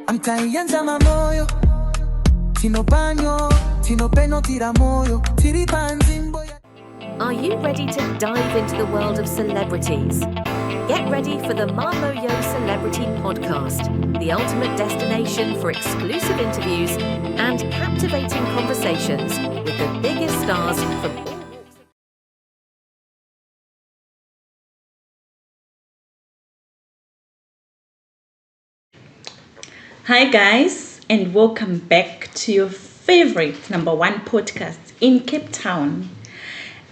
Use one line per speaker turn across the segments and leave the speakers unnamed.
Amtaianza Mamoyo Tino banyo Tino peno tira moyo Tiri panzimbo.
Are you ready to dive into the world of celebrities? Get ready for the Mamoyo Celebrity Podcast, the ultimate destination for exclusive interviews and captivating conversations with the biggest stars from all walks of...
Hi guys, and welcome back to your favorite #1 podcast in Cape Town.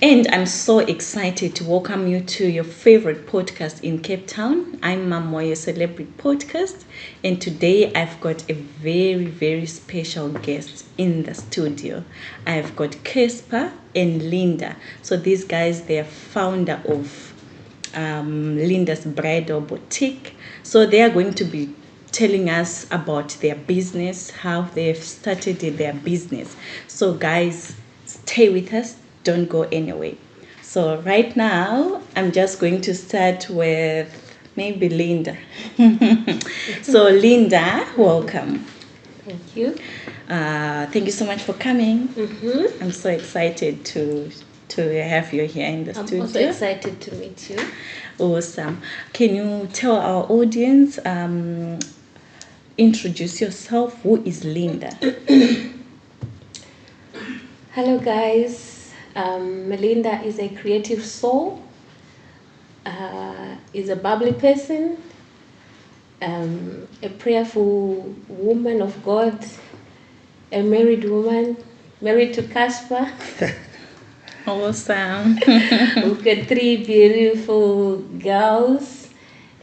And I'm so excited to welcome you to your favorite podcast in Cape Town. I'm Mamoyo Celebrity Podcast, and today I've got a very, very special guest in the studio. I've got Casper and Linda. So these guys, they're founder of Linda's Bridal Boutique. So they are going to be telling us about their business, how they've started their business. So guys, stay with us. Don't go anywhere. So right now, I'm just going to start with maybe Linda. So Linda, welcome.
Thank you.
Thank you so much for coming.
Mm-hmm.
I'm so excited to have you here in the studio.
I'm also excited to meet you.
Awesome. Can you tell our audience, introduce yourself? Who is Linda?
Hello guys. Melinda is a creative soul, is a bubbly person, a prayerful woman of God, a married woman, married to Casper.
Awesome.
We've got 3 beautiful girls,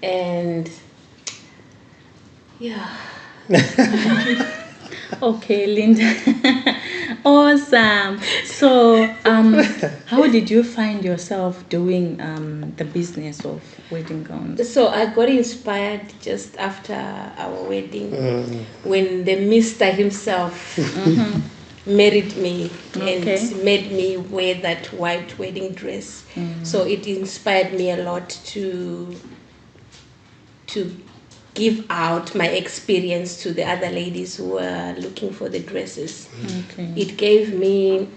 and yeah.
Okay, Linda. Awesome. So, how did you find yourself doing the business of wedding gowns?
So I got inspired just after our wedding, when the Mister himself married me and made me wear that white wedding dress. So it inspired me a lot to give out my experience to the other ladies who were looking for the dresses. It gave me,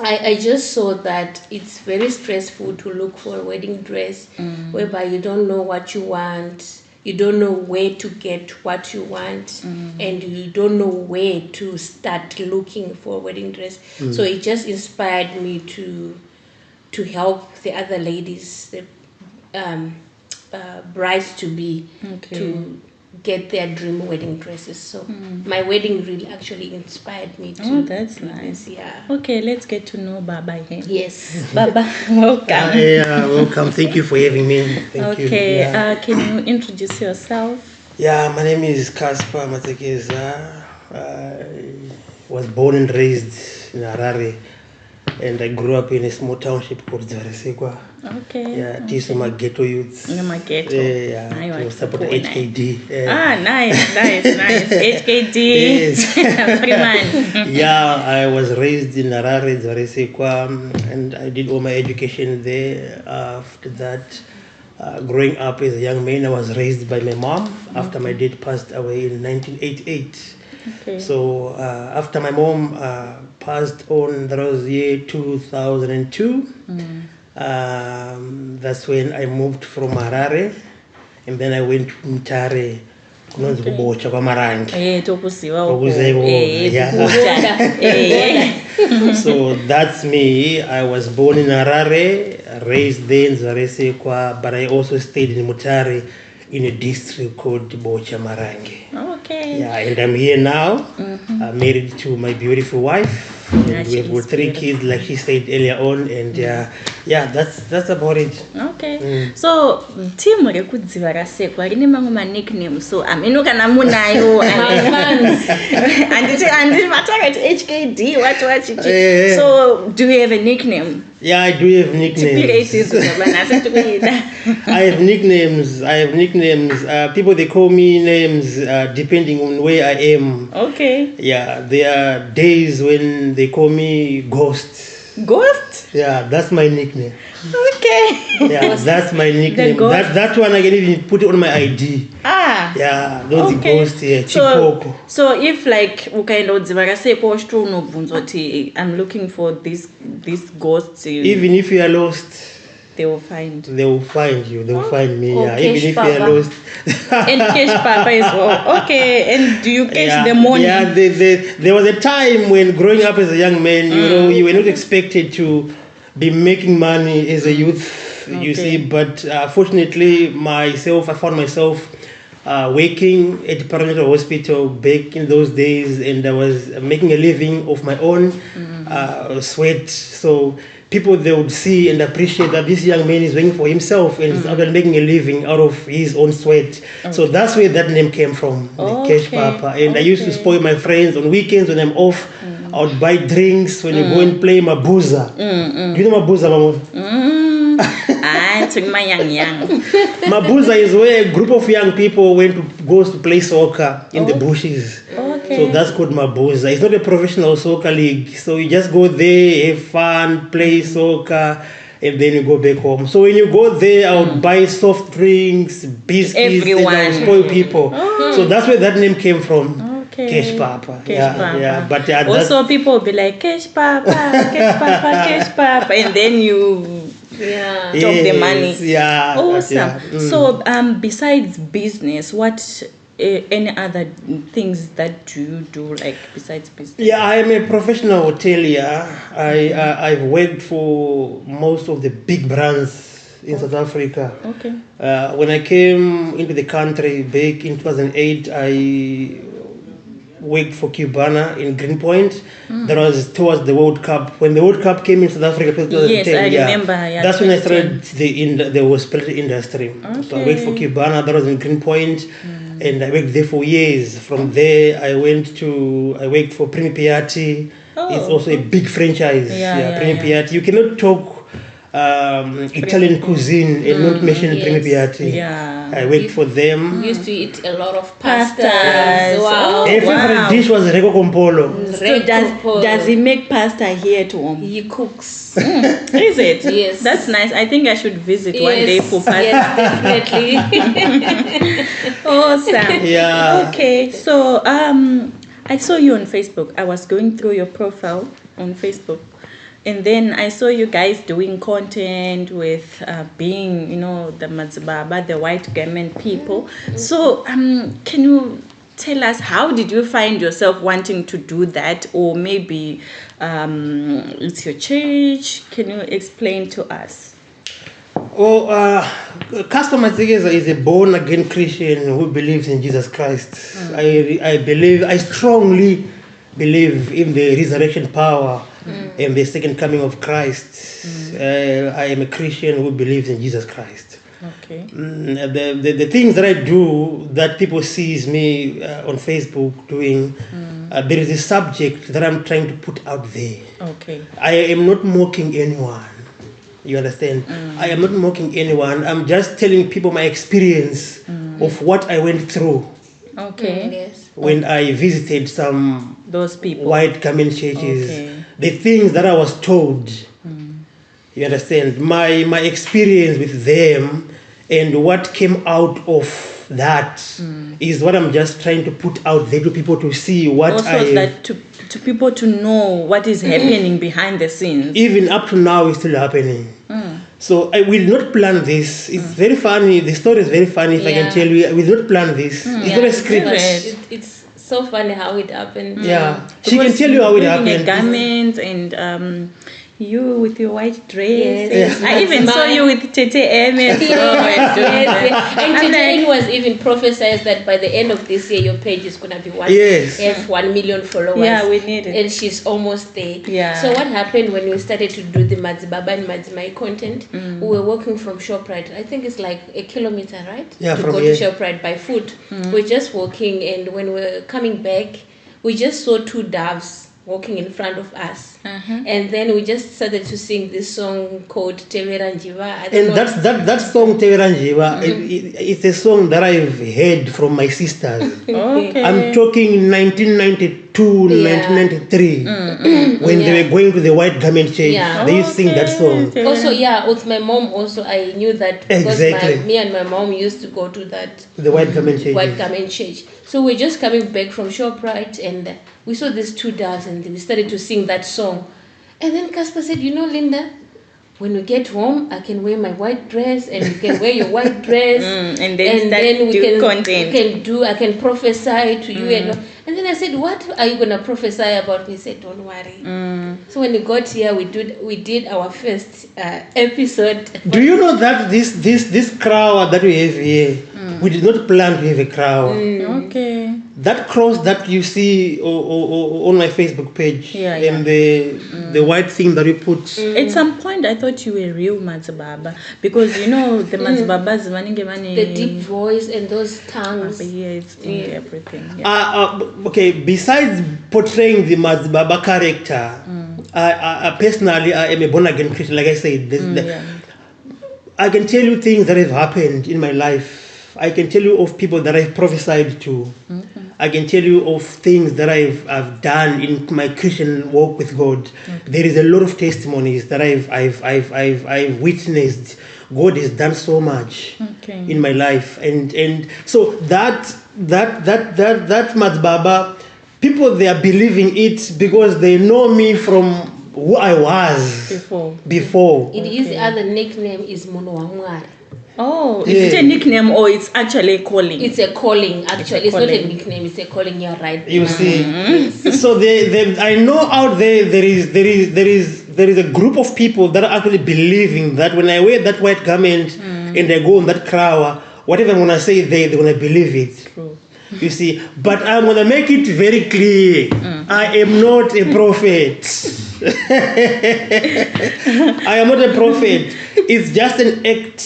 I just saw that it's very stressful to look for a wedding dress whereby you don't know what you want, you don't know where to get what you want, and you don't know where to start looking for a wedding dress. So it just inspired me to help the other ladies, the brides to be, to get their dream wedding dresses. So my wedding really actually inspired me to.
Oh, that's nice.
Yeah.
Okay, let's get to know Baba here.
Yes.
Baba, welcome.
Yeah, welcome. Thank you for having me. Thank you.
Okay,
Yeah.
can you introduce yourself?
Yeah, my name is Casper Matekeza. I was born and raised in Harare, and I grew up in a small township called Zaresekwa.
Okay.
Yeah, these are my ghetto youths.
My ghetto.
Yeah,
I
to
was
support
born
HKD.
Nice. HKD.
Yes.
Freeman.
Yeah, I was raised in Harare, Zaresekwa, and I did all my education there. After that, growing up as a young man, I was raised by my mom after my dad passed away in 1988.
Okay.
So after my mom passed on, that was year 2002. That's when I moved from Harare, and then I went to Mtare. Kubocha kwa Marangi. So that's me. I was born in Harare, raised there in Zaresekwa, but I also stayed in Mutare in a district called Bocha Marangi.
Okay.
Yeah, and I'm here now, married to my beautiful wife. And we have got 3 kids, like she said earlier on, and yeah, that's about it.
Okay. So team rekudziva rasekwa rine mamwe ma nickname, so ameno kana munayo and mataka HKD what so do you have a nickname?
Yeah, I do have nicknames. I have nicknames. People, they call me names depending on where I am.
Okay.
Yeah, there are days when they call me Ghost.
Ghost?
Yeah, that's my nickname.
Okay.
Yeah, that's my nickname.
ghost.
That one I can even put it on my ID. Yeah, those
Okay.
ghosts here.
So,
Chipoko.
so if like ukaendodzivara sei poshu unobvunzwa kuti I'm looking for this ghost,
Even if you are lost,
they will find.
they will find you. They will find me.
Oh,
Yeah, even if you are
Papa.
lost.
And cash papa as well. Okay. And do you catch
Yeah,
the money?
yeah. There was a time when growing up as a young man, you know, you were not expected to be making money as a youth. You
Okay.
see, but fortunately, I found myself working at perinatal hospital back in those days, and I was making a living of my own sweat. So people, they would see and appreciate that this young man is working for himself and is actually making a living out of his own sweat. So that's where that name came from, the Cash Papa. And I used to spoil my friends on weekends when I'm off. I would buy drinks when you go and play Mabuza. Do you know Mabuza, Mamo?
It's my young.
Mabuza is where a group of young people goes to play soccer in the bushes.
Okay.
So that's called Mabuza. It's not a professional soccer league. So you just go there, have fun, play soccer, and then you go back home. So when you go there, I would buy soft drinks, biscuits,
Everyone.
and I would spoil people. So that's where that name came from.
Okay.
Cash Papa.
Cash Papa.
Yeah. But
also people will be like, Cash Papa, Cash Papa, Cash Papa. And then you drop the money.
Yeah.
Awesome.
Yeah.
So besides business, what any other things that do you do, like besides business?
Yeah, I am a professional hotelier. I've worked for most of the big brands in South Africa.
Okay.
When I came into the country back in 2008, I worked for Cubana in Greenpoint. That was towards the World Cup. When the World Cup came in South Africa, 2010,
Yes, I remember. Yeah,
that's when I
2010.
started the hospitality industry. So I worked for Cubana. That was in Greenpoint, and I worked there for years. From there, I worked for Primi Piatti. It's also a big franchise. Primi Piatti. You cannot talk Italian cuisine and not mention Primi Piatti.
Yeah.
I worked for them.
We used to eat a lot of
Pastas.
pastas. Wow.
Their favorite dish was Rego Compolo.
So does he make pasta here at home?
He cooks.
Is it?
Yes.
That's nice. I think I should visit one day for pasta.
Yes, definitely.
Awesome.
Yeah.
Okay. So I saw you on Facebook. I was going through your profile on Facebook. And then I saw you guys doing content with being, the Mazibaba, the white garment people. So can you tell us, how did you find yourself wanting to do that? Or maybe it's your church. Can you explain to us?
Well, Casper Matigeza is a born-again Christian who believes in Jesus Christ. I strongly believe in the resurrection power and the second coming of Christ. I am a Christian who believes in Jesus Christ.
Okay.
The things that I do that people sees me on Facebook doing, there is a subject that I'm trying to put out there.
Okay.
I am not mocking anyone. You understand? I am not mocking anyone. I'm just telling people my experience of what I went through.
Okay.
Yes.
When I visited
Those people.
white garment churches,
Okay.
the things that I was told, you understand, my experience with them and what came out of that is what I'm just trying to put out there to people to see what
Also that to people to know what is happening behind the scenes.
even up to now is still happening. So I will not plan this. It's very funny. The story is very funny. If I can tell you, I will not plan this. It's not a script.
It's so funny how it happened.
Yeah, she can tell you how it
Wearing a
happened.
garment and you with your white dress.
Yes,
I even saw you with Tete Ms.
And today it was even prophesied that by the end of this year your page is gonna be have 1 million followers.
Yeah, we need it.
And she's almost there.
Yeah.
So what happened when we started to do the Mazibaba and Mazimai content? We were walking from ShopRite. I think it's like a kilometer, right?
Yeah,
to
from
go
here.
to ShopRite by foot. We're just walking, and when we're coming back, we just saw two doves walking in front of us. And then we just started to sing this song called Tevera Njiva.
And that song Tevera Njiva, it's a song that I've heard from my sisters.
Okay.
I'm talking 1992, 1993, when they were going to the White Garment Church. They used to sing that song.
Also, with my mom also, I knew that because me and my mom used to go to the
White Garment Church.
White Garment Church. So we're just coming back from ShopRite, and we saw these two doves, and we started to sing that song. And then Casper said, Linda, when we get home, I can wear my white dress, and you can wear your white dress,
and then
I can prophesy to you. And then I said, what are you going to prophesy about? He said, don't worry. So when we got here, we did our first episode.
Do you know that this crowd that we have here, we did not plan to have a crowd.
Okay.
That cross that you see on my Facebook page, and the white thing that you put.
At some point, I thought you were real Mazababa, because the Mazababas
the deep voice and those tongues.
It's everything.
Okay, besides portraying the Mazababa character, I personally I am a born again Christian. Like I said, I can tell you things that have happened in my life. I can tell you of people that I've prophesied to. I can tell you of things that I've done in my Christian walk with God. There is a lot of testimonies that I've witnessed. God has done so much in my life, and so that Mazbaba, people, they are believing it because they know me from who I was before.
It is the other nickname is Mono Wamwari.
Oh, is it a nickname or it's actually a calling?
It's a calling, actually. It's not a nickname, it's a calling. You're right.
You see, so I know out there is a group of people that are actually believing that when I wear that white garment and I go on that crowd, whatever I'm gonna say, they're gonna believe it.
True.
You see, but I'm gonna make it very clear. I am not a prophet. I am not a prophet. It's just an act,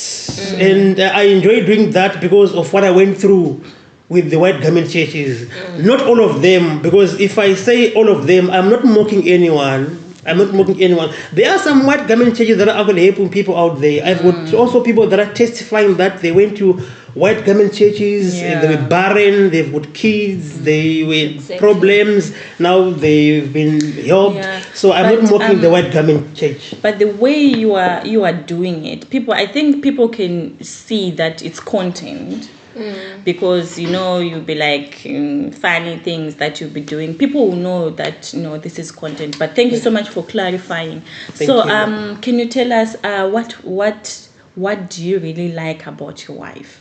and I enjoy doing that because of what I went through with the white garment churches. Not all of them, because if I say all of them, I'm not mocking anyone. There are some white garment churches that are actually helping people out there. I've got also people that are testifying that they went to white garment churches, they were barren, they've got kids, they were problems, now they've been helped. So I'm not mocking the white garment church.
But the way you are doing it, I think people can see that it's content. Because you'll be like funny things that you'll be doing. People will know that this is content. But thank you so much for clarifying. Thank you. Can you tell us what do you really like about your wife?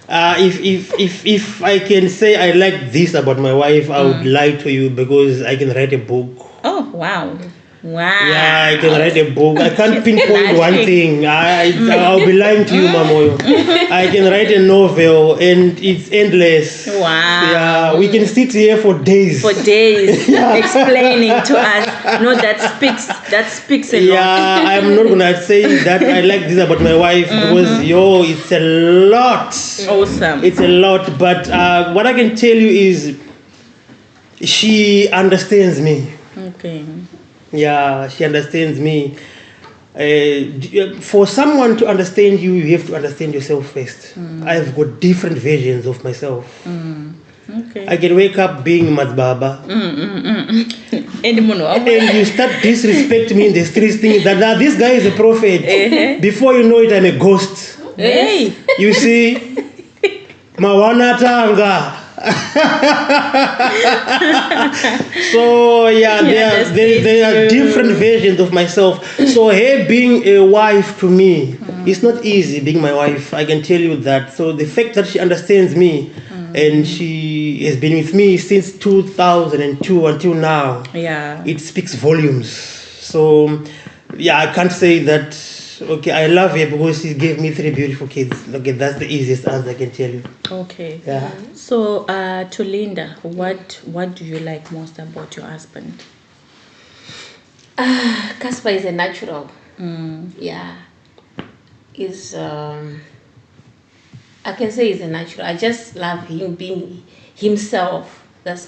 If I can say I like this about my wife, I would lie to you because I can write a book.
Oh wow. Wow.
Yeah, I can write a book. I can't pinpoint one thing. I'll be lying to you, Mamoyo. I can write a novel and it's endless.
Wow.
Yeah, we can sit here for days.
Explaining to us. No, that speaks a lot.
Yeah, I'm not gonna say that I like this about my wife because it's a lot.
Awesome.
It's a lot. But what I can tell you is she understands me.
Okay.
Yeah, she understands me. For someone to understand you, you have to understand yourself first. I've got different versions of myself.
Okay.
I can wake up being Mazbaba. And you start disrespecting me in the streets, thinking that this guy is a prophet. Before you know it, I'm a ghost.
Hey.
You see? Mawana Tanga. So there are different versions of myself. So her being a wife to me, it's not easy being my wife, I can tell you that. So the fact that she understands me and she has been with me since 2002 until now, it speaks volumes. So I can't say that I love her because she gave me 3 beautiful kids. Okay, that's the easiest answer I can tell you.
Okay.
Yeah.
So, to Linda, what do you like most about your husband?
Casper is a natural. Yeah. I can say he's a natural. I just love him being himself. That's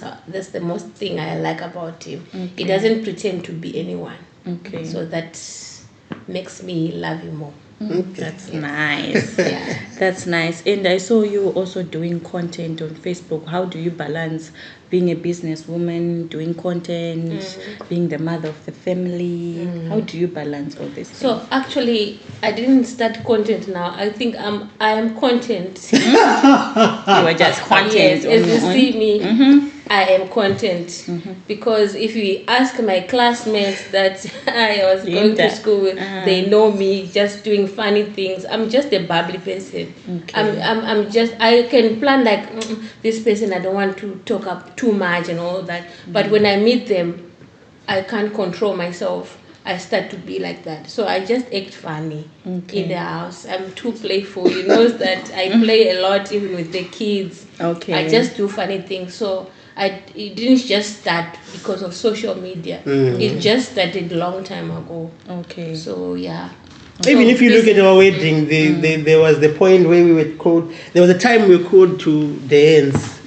the most thing I like about him.
Okay.
He doesn't pretend to be anyone.
Okay.
So that makes me love him more.
That's nice.
Yeah.
That's nice. And I saw you also doing content on Facebook. How do you balance being a businesswoman, doing content, being the mother of the family? How do you balance all this?
So actually, I didn't start content now. I think I am content.
You were just content.
Yes,
on
as you
your own.
see me, I am content. Because if you ask my classmates that I was going to school with, they know me just doing funny things. I'm just a bubbly person.
Okay.
I'm just, I can plan like this person, I don't want to talk up too much and all that. But when I meet them, I can't control myself. I start to be like that. So I just act funny in the house. I'm too playful. You know that I play a lot even with the kids.
Okay.
I just do funny things. So it didn't just start because of social media. It just started a long time ago.
Okay.
So yeah.
Even if you look at our wedding, there was the point where we were called. There was a time we were called to dance.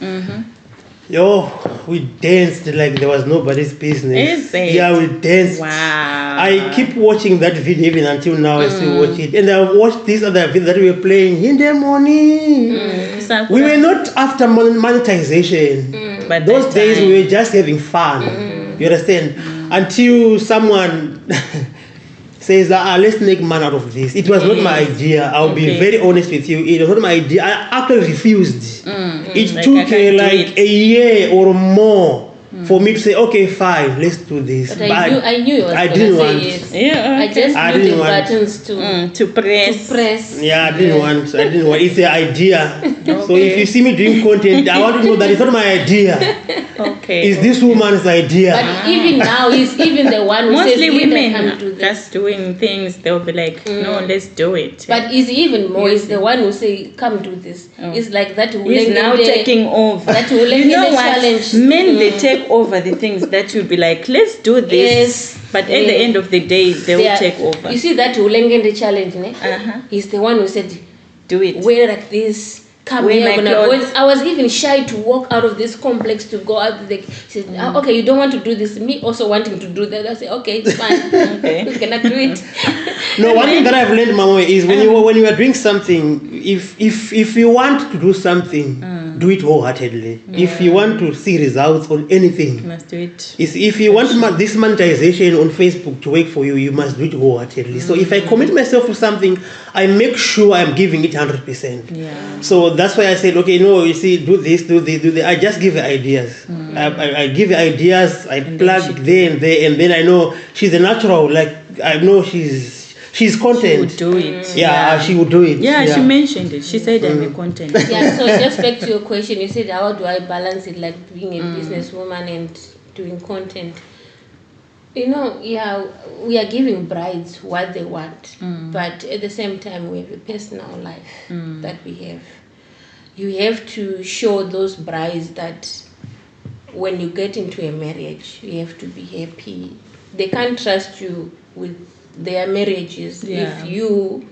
Yo, we danced like there was nobody's business.
Is it?
Yeah, we danced.
Wow.
I keep watching that video even until now. I still watch it, and I watched this other video that we were playing in the morning. We were not after monetization,
But
those
that
days
time-
we were just having fun. You understand? Until someone says that let's make money out of this. It was not my idea. I'll be very honest with you. It was not my idea. I actually refused. It
Like, I
took
can't do
like
it.
a year or more for me to say, okay, fine, let's do this.
But I knew it was
I
gonna
didn't
say
want.
yes.
Yeah.
I just
I
knew
didn't
the
want-
buttons
to press.
to press.
Yeah, I didn't want. It's the idea. So if you see me doing content, I want to know that it's not my idea.
Okay.
It's this woman's idea.
But even now, he's even the one who
Mostly
says, "Linda,
women
come do this."
just doing things. They'll be like, no, let's do it.
But he's even more. He's the one who say, "Come do this." It's like that.
He's now taking over.
That will
You know what?
challenge.
Men, they take over the things that you'd be like, let's do this.
Yes.
But at the end of the day, they will take over.
You see that Ulengende challenge, ne? He's the one who said,
Do it.
"Wear like this." Come
Wear
here,
my
gonna
clothes.
go. I was even shy to walk out of this complex to go out. He said, "Okay, you don't want to do this." Me also wanting to do that. I say, "Okay, it's fine.
Okay.
We cannot do it."
No, one thing that I've learned, Mamoyo, is when you are doing something, if you want to do something, do it wholeheartedly. If you want to see results on anything,
You must do it.
if you want this monetization on Facebook to work for you, you must do it wholeheartedly. So if I commit myself to something, I make sure I'm giving it 100%.
Yeah.
So that's why I said, okay, no, you see, do this, do this, do that. I just give her ideas. I give her ideas, I plug there and there, and then I know she's a natural. Like, I know she's content.
She would do it.
Yeah, she would do it.
Yeah, she mentioned it. She said I'm a content.
Yeah, so just back to your question, you said, how do I balance it, like being a businesswoman and doing content? You know, yeah, we are giving brides what they want, but at the same time, we have a personal life that we have. You have to show those brides that when you get into a marriage, you have to be happy. They can't trust you with their marriages if you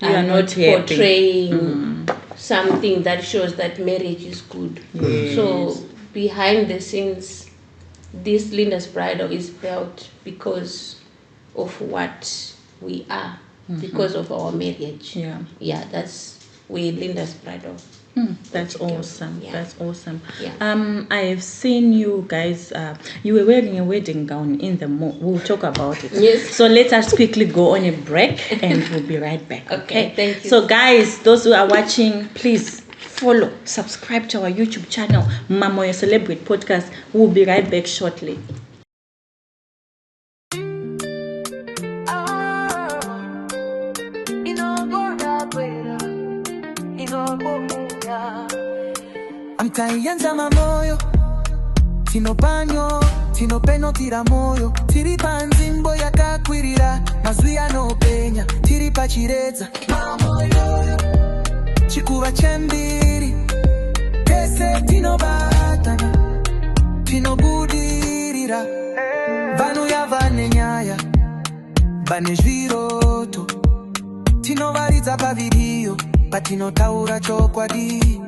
are not
happy.
portraying something that shows that marriage is good.
Yes.
So behind the scenes, this Linda's Bridal is built because of what we are, because of our marriage. Yeah, that's we Linda's Bridal.
That's awesome.
Yeah.
That's awesome.
Yeah.
I have seen you guys. You were wearing a wedding gown in the mall. We'll talk about it.
Yes.
So let us quickly go on a break, and we'll be right back.
Okay, thank you.
So guys, those who are watching, please follow, subscribe to our YouTube channel, Mamoyo Celebrate Podcast. We'll be right back shortly.
Amkaianza mamoyo tino panyo tino peno tira moyo tiri panzimbo yakakwirira mazwi anopenya tiri pachiredza mamoyo chikuva chembiri kese tinobatana tinobudirira vanhu yavane nyaya vane zviroto tinovaridza pavidiyo patinotaura chokwadi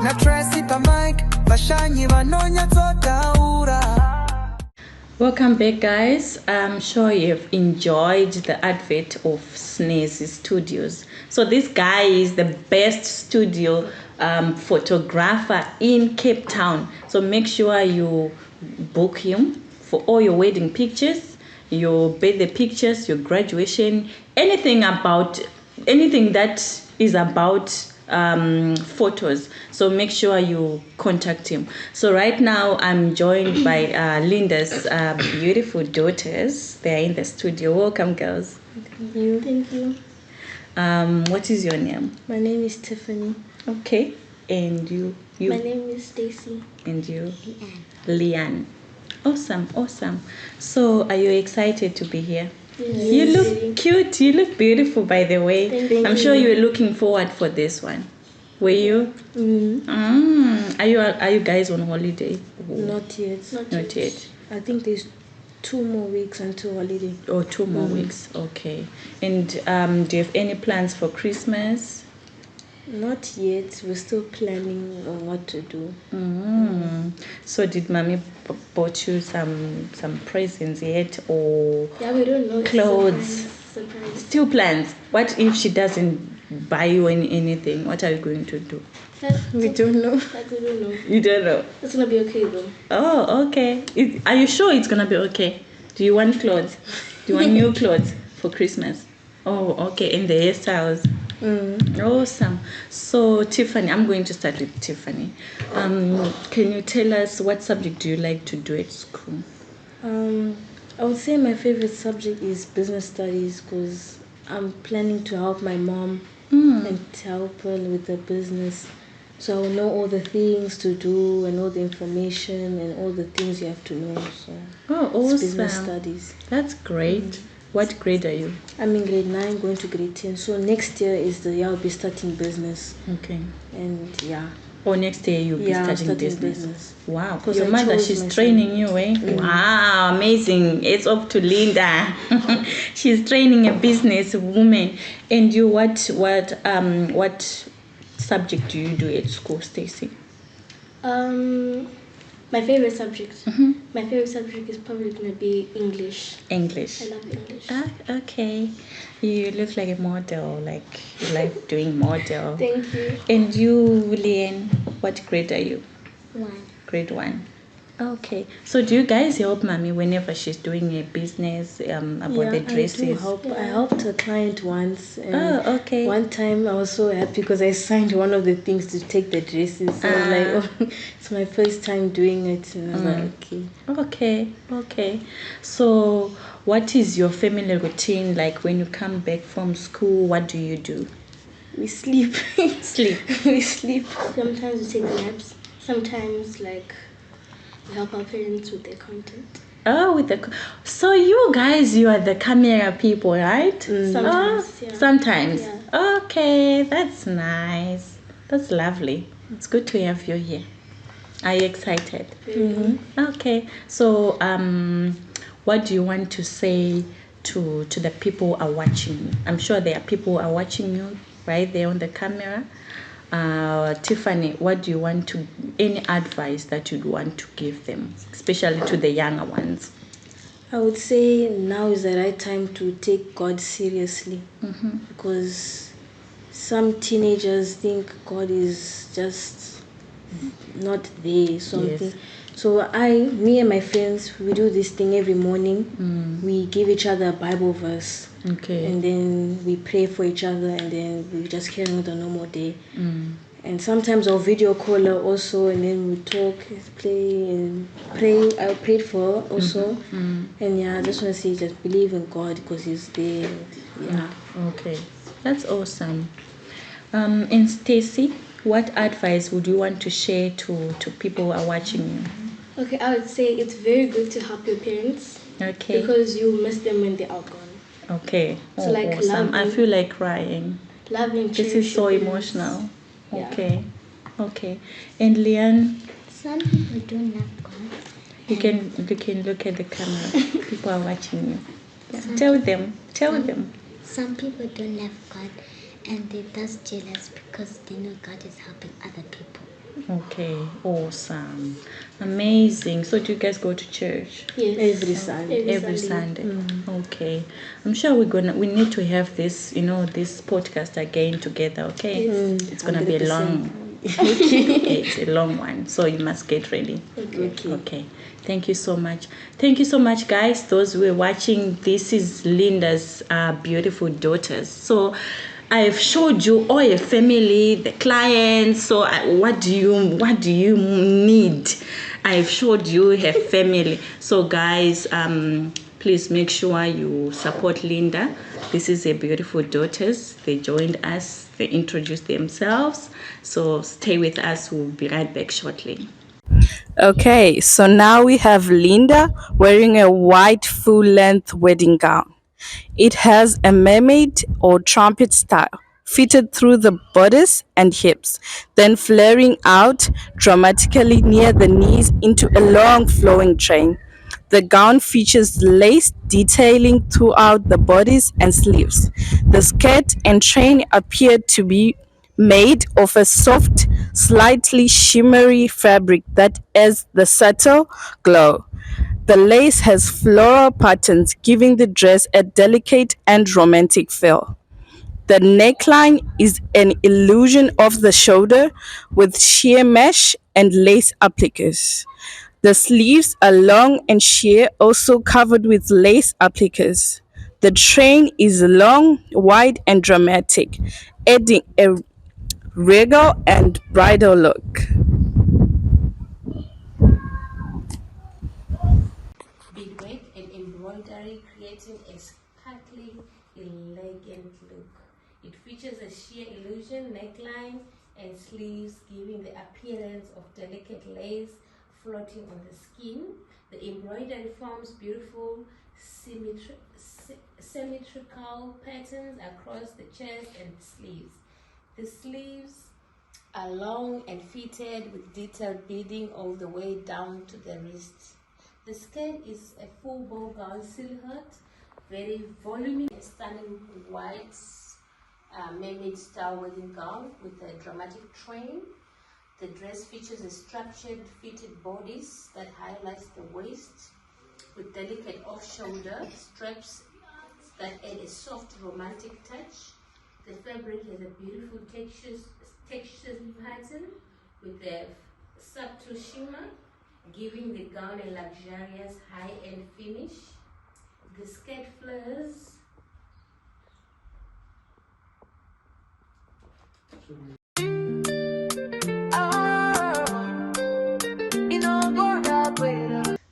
na Tracy pa mic bashanyi banonya totaura.
Welcome back, guys. I'm sure you've enjoyed the advert of Snazzy Studios. So this guy is the best studio photographer in Cape Town. So make sure you book him for all your wedding pictures, your birthday pictures, your graduation, anything that is about photos. So make sure you contact him. So right now I'm joined by Linda's beautiful daughters. They are in the studio. Welcome, girls.
Thank you. Thank you.
What is your name?
My name is Tiffany.
Okay. And you?
My name is Stacy.
And you? Leanne. Awesome. So are you excited to be here?
Yes.
You look cute. You look beautiful, by the way.
Thank
I'm
you.
sure you were looking forward for this one. Were you? Are you guys on holiday?
Not yet.
Not yet.
I think there's 2 more weeks until holiday.
Oh, 2 more weeks. Okay. And do you have any plans for Christmas?
Not yet. We're still planning on what to do.
So did mommy bought you some presents yet, or
Yeah, we don't know.
clothes?
Surprise.
Still plans. What if she doesn't buy you anything? What are you going to do?
We don't know.
We don't know.
You don't know.
It's gonna be okay though.
Oh, okay. Are you sure it's gonna be okay? Do you want clothes? Do you want new clothes for Christmas? Oh, okay. And the hairstyles. Awesome. So Tiffany, I'm going to start with Tiffany. Can you tell us what subject do you like to do at school?
I would say my favorite subject is business studies because I'm planning to help my mom and help her with the business. So I will know all the things to do and all the information and all the things you have to know. So
Oh,
it's business
awesome.
studies.
That's great. What grade are you?
I'm in grade 9 going to grade 10. So next year is the year I'll be starting business.
Okay.
And yeah.
Oh, next year you'll be
I'm
starting business.
business.
Wow.
'Cause
Your
I
mother,
chose
she's
myself.
training you, eh? Wow, amazing. It's up to Linda. She's training a business woman. And you, what subject do you do at school, Stacy?
My favorite subject. My favorite subject is probably gonna be English.
English.
I love English.
Okay. You look like a model, like you like doing model.
Thank you.
And you, Leanne, what grade are you?
1.
Grade 1. Okay. So do you guys help mommy whenever she's doing a business about the dresses?
I do help. I helped a client once. And
Oh, okay.
One time I was so happy because I signed one of the things to take the dresses. So I was like, oh, it's my first time doing it. And I was like, okay.
Okay. So what is your family routine like when you come back from school? What do you do?
We sleep.
Sleep.
We sleep.
Sometimes we take naps. Sometimes we help our parents with their content.
Oh, so you guys, you are the camera people, right?
Sometimes, yeah.
Sometimes.
Yeah.
Okay, that's nice. That's lovely. It's good to have you here. Are you excited? Okay. So, what do you want to say to the people who are watching you? I'm sure there are people who are watching you right there on the camera. Tiffany, what do you want to, any advice that you'd want to give them, especially to the younger ones?
I would say now is the right time to take God seriously because some teenagers think God is just not there, something.
Yes.
So me and my friends, we do this thing every morning. We give each other a Bible verse.
Okay.
And then we pray for each other and then we just carry on with a normal day. And sometimes I'll video call her also and then we talk, play and pray. I prayed for her also. And yeah, I just want to say just believe in God because He's there. Yeah.
Okay. That's awesome. And Stacy, what advice would you want to share to people who are watching you?
Okay, I would say it's very good to help your parents.
Okay.
Because you miss them when they are gone.
Okay.
So like
awesome. I
loving-
feel like crying.
Loving,
This is
cherish
so
your parents.
emotional.
Yeah.
Okay. And Leanne,
Some people don't love God.
you can look at the camera. People are watching you. Yeah. Tell them.
Some people don't love God and they're just jealous because they know God is helping other people.
Okay, awesome. Amazing. So do you guys go to church?
Yes.
Every Sunday.
Every Sunday. Okay. I'm sure we need to have this, this podcast again together, okay? It's gonna be a
100%.
long it's a long one. So you must get ready.
Okay.
Okay. Thank you so much. Thank you so much, guys. Those who are watching, this is Linda's beautiful daughters. So I've showed you all your family, the clients. So what do you need? I've showed you her family. So guys, please make sure you support Linda. This is her beautiful daughters. They joined us. They introduced themselves. So stay with us. We'll be right back shortly.
Okay, so now we have Linda wearing a white full-length wedding gown. It has a mermaid or trumpet style fitted through the bodice and hips, then flaring out dramatically near the knees into a long flowing train. The gown features lace detailing throughout the bodice and sleeves. The skirt and train appear to be made of a soft, slightly shimmery fabric that adds the subtle glow. The lace has floral patterns, giving the dress a delicate and romantic feel. The neckline is an illusion of the shoulder with sheer mesh and lace appliques. The sleeves are long and sheer, also covered with lace appliques. The train is long, wide, and dramatic, adding a regal and bridal look.
Beadwork and embroidery creating a sparkling, elegant look. It features a sheer illusion neckline and sleeves, giving the appearance of delicate lace floating on the skin. The embroidery forms beautiful symmetrical patterns across the chest and sleeves. The sleeves are long and fitted with detailed beading all the way down to the wrists. The skirt is a full bow gown silhouette, very voluminous and stunning white mermaid style wedding gown with a dramatic train. The dress features a structured fitted bodice that highlights the waist with delicate off-shoulder straps that add a soft romantic touch. The fabric has a beautiful textured pattern with a subtle shimmer, giving the gown a luxurious high-end finish. The skirt flares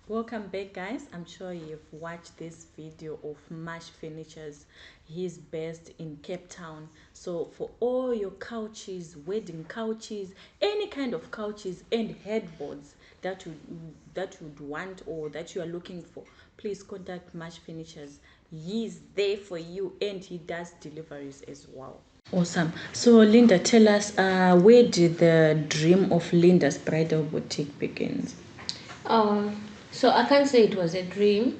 Welcome back, guys. I'm sure you've watched this video of Mash Furniture's. He's based in Cape Town. So for all your couches, wedding couches, any kind of couches and headboards that would want or that you are looking for, please contact Mash Furniture's. He's there for you and he does deliveries as well. Awesome. So Linda, tell us, where did the dream of Linda's bridal boutique begin?
So I can't say it was a dream.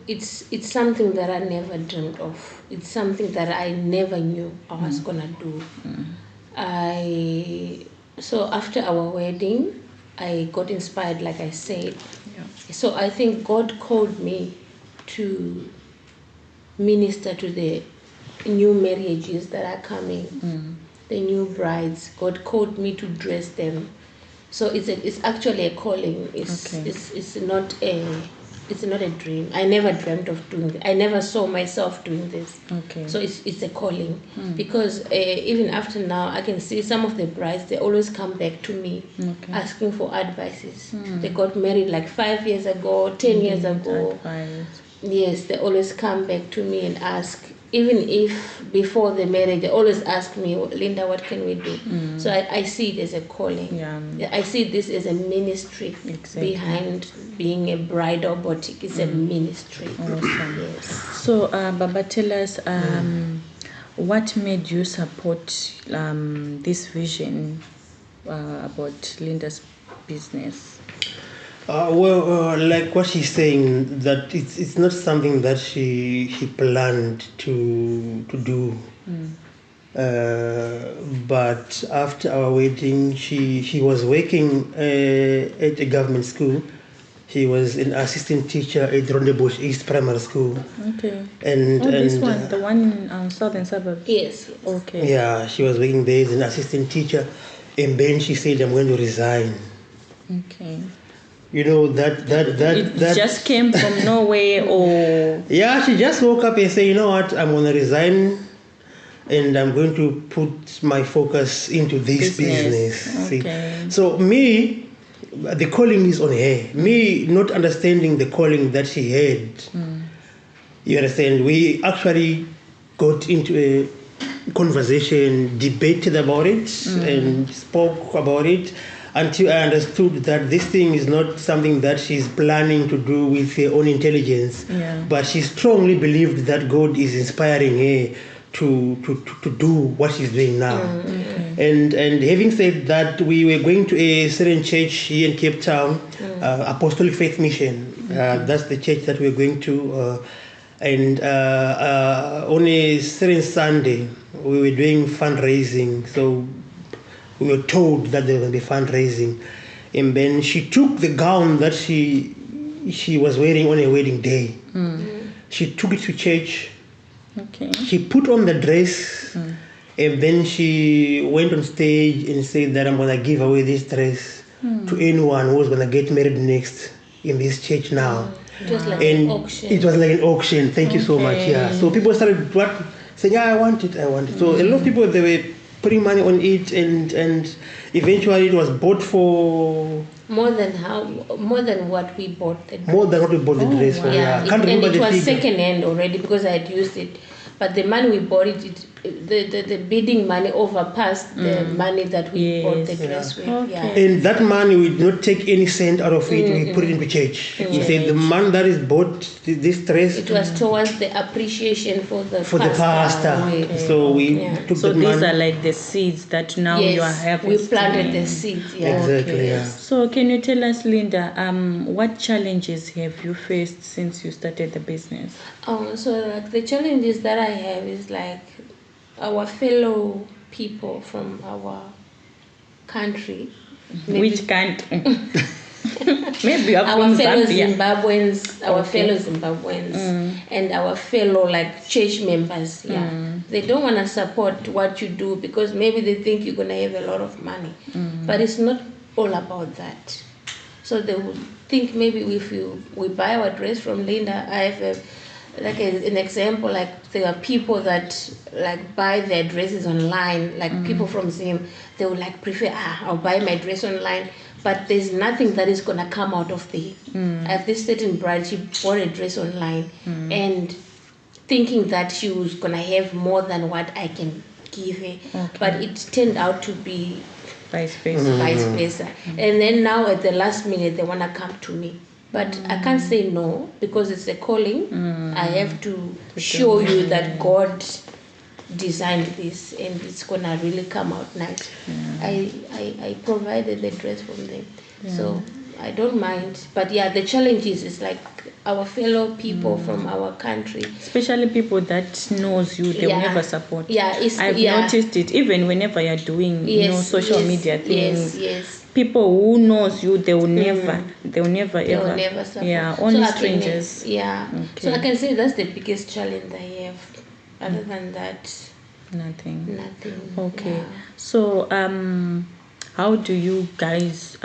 It's something that I never dreamed of. It's something that I never knew I was gonna do. So after our wedding, I got inspired, like I said. So I think God called me to minister to the new marriages that are coming, the new brides. God called me to dress them. So it's actually a calling. It's not a dream. I never dreamt of doing it. I never saw myself doing this.
Okay.
So it's a calling because even after now, I can see some of the brides. They always come back to me asking for advices. They got married like 5 years ago, 10 years ago.
Advice.
Yes, they always come back to me and ask. Even if before the marriage, they always ask me, Linda, what can we do? So I see it as a calling.
Yeah.
I see this as a ministry behind being a bridal boutique. It's a ministry.
Awesome.
Yes.
So, Baba, tell us, what made you support this vision about Linda's business?
Like what she's saying, that it's not something that she planned to do. But after our wedding, she was working at a government school. She was an assistant teacher at Rondebush East Primary School.
Okay.
And
this
and
one, the one in southern suburbs.
Yes.
Okay.
yeah, she was working there as an assistant teacher, and then she said, "I'm going to resign."
Okay.
You know that
just came from nowhere, or
yeah, she just woke up and said, "You know what? I'm going to resign, and I'm going to put my focus into this business."
Okay.
See? So me, the calling is on her. Me not understanding the calling that she had. You understand? We actually got into a conversation, debated about it, and spoke about it until I understood that this thing is not something that she's planning to do with her own intelligence, but she strongly believed that God is inspiring her to do what she's doing now. And having said that, we were going to a certain church here in Cape Town, Apostolic Faith Mission. That's the church that we're going to. And on a certain Sunday, we were doing fundraising. So we were told that there was going to be fundraising. And then she took the gown that she was wearing on a wedding day. She took it to church.
Okay.
She put on the dress, and then she went on stage and said that I'm going to give away this dress to anyone who's going to get married next in this church now.
It was like an auction.
It was like an auction. Thank you so much. Yeah. So people started saying, "Yeah, I want it. So a lot of people, they were putting money on it, and eventually it was bought for
more than what we bought the dress.
More than what we bought the dress for.
Yeah,
I can't remember
it was
figure.
second hand already because I had used it. But the money we bought the bidding money overpassed the money that we bought the dress with.
Okay.
Yeah.
And that money, we did not take any cent out of it. We put it into church. We said the man that is bought this dress.
It was towards the appreciation for the
pastor.
Okay.
So we took
so
that
these
money.
are like the seeds that now you are having.
We planted the seeds. Yeah.
Exactly. Yeah.
So can you tell us, Linda, what challenges have you faced since you started the business?
So like the challenges that I have is like our fellow people from our country.
Which country? Maybe you are
our
from
fellow
Zambia.
Zimbabweans, and our fellow like church members. Yeah, they don't want to support what you do because maybe they think you're gonna have a lot of money, but it's not all about that. So they would think maybe if we buy our dress from Linda, I have an example, like there are people that like buy their dresses online, like people from Zim, they would like prefer, I'll buy my dress online, but there's nothing that is gonna come out of the. I have this certain bride, she bought a dress online and thinking that she was gonna have more than what I can give her, but it turned out to be
vice versa.
And then now at the last minute they wanna come to me. But I can't say no because it's a calling. I have to show you that God designed this and it's gonna really come out nice. I provided the dress from them, so I don't mind. But yeah, the challenge is like our fellow people from our country,
especially people that knows you, they will never support. I've noticed it even whenever you're doing social media things. People who knows you, they will never ever
support.
Yeah, only
so
strangers.
So I can say that's the biggest challenge I have. Other than that,
nothing. Okay.
Yeah.
So how do you guys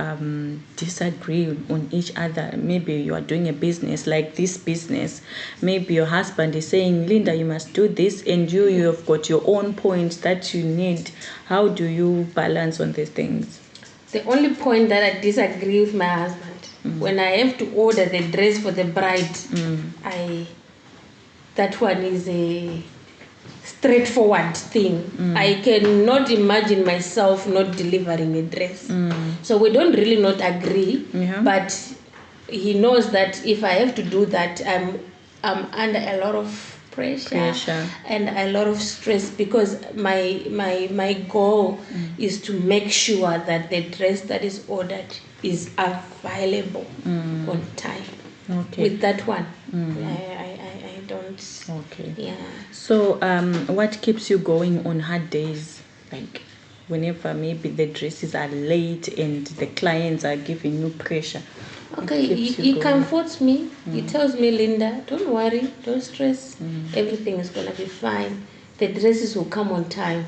disagree on each other? Maybe you are doing a business like this business. Maybe your husband is saying, Linda, you must do this, and you have got your own points that you need. How do you balance on these things?
The only point that I disagree with my husband, when I have to order the dress for the bride, that one is a straightforward thing. I cannot imagine myself not delivering a dress. So we don't really not agree, but he knows that if I have to do that, I'm under a lot of pressure and a lot of stress because my goal is to make sure that the dress that is ordered is available on time. With that one, I don't.
Okay.
Yeah.
So, what keeps you going on hard days? Like, whenever maybe the dresses are late and the clients are giving you pressure.
Okay, he comforts me. He tells me, Linda, don't worry, don't stress. Everything is going to be fine. The dresses will come on time.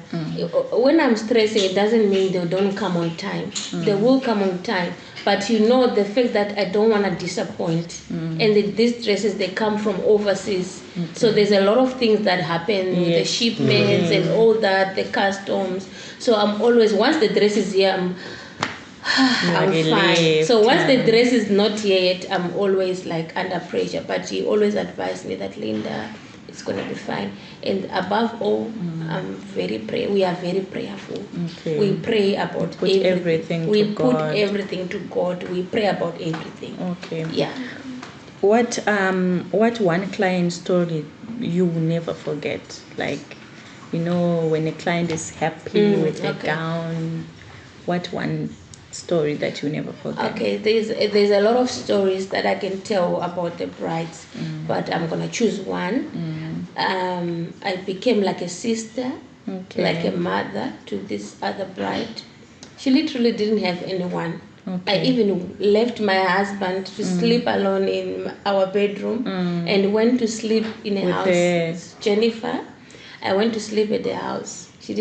When I'm stressing, it doesn't mean they don't come on time. They will come on time. But you know the fact that I don't want to disappoint. And these dresses, they come from overseas. So there's a lot of things that happen with the shipments and all that, the customs. So I'm always, once the dress is here, I'm fine. So once the dress is not yet, I'm always like under pressure. But he always advised me that, Linda, it's gonna be fine. And above all, we are very prayerful.
Okay.
We pray about everything. We put everything to God. We pray about everything.
Okay.
Yeah.
What one client story you will never forget? Like, when a client is happy with a gown, what one story that you never forget?
Okay, there's a lot of stories that I can tell about the brides, but I'm gonna choose one. I became like a sister, like a mother to this other bride. She literally didn't have anyone. I even left my husband to sleep alone in our bedroom and went to sleep in a house. It's Jennifer. I went to sleep at the house. She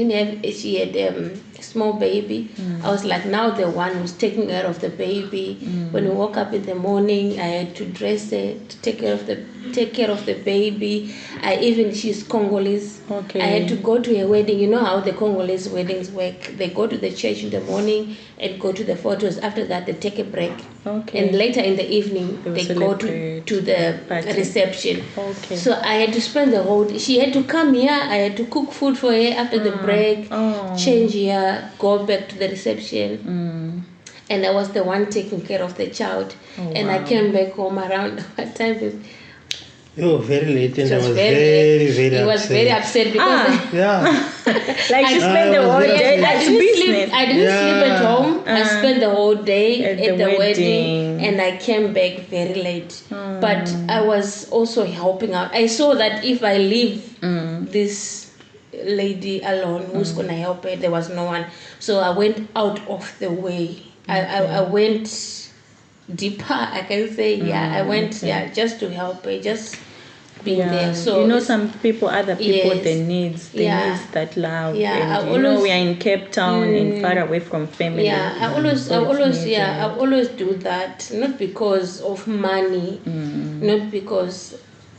had a small baby. I was like now the one who's taking care of the baby. When we woke up in the morning, I had to dress her, to take care of the baby. She's Congolese. I had to go to a wedding. You know how the Congolese weddings work. They go to the church in the morning and go to the photos. After that, they take a break. And later in the evening, they go to the reception. So I had to spend the whole day. She had to come here. I had to cook food for her after the break, change her, go back to the reception. And I was the one taking care of the child. I came back home around what time?
You were very late and I was very upset.
He was very upset because
like she spent the whole day.
I didn't sleep at home. I spent the whole day at the wedding and I came back very late. But I was also helping out. I saw that if I leave this lady alone, who's gonna help her? There was no one. So I went out of the way. I went deeper, I can say. I went just to help her, just being there. So
some people, other people, they needs that love. And we are in Cape Town and far away from family.
I always do that, not because of money, not because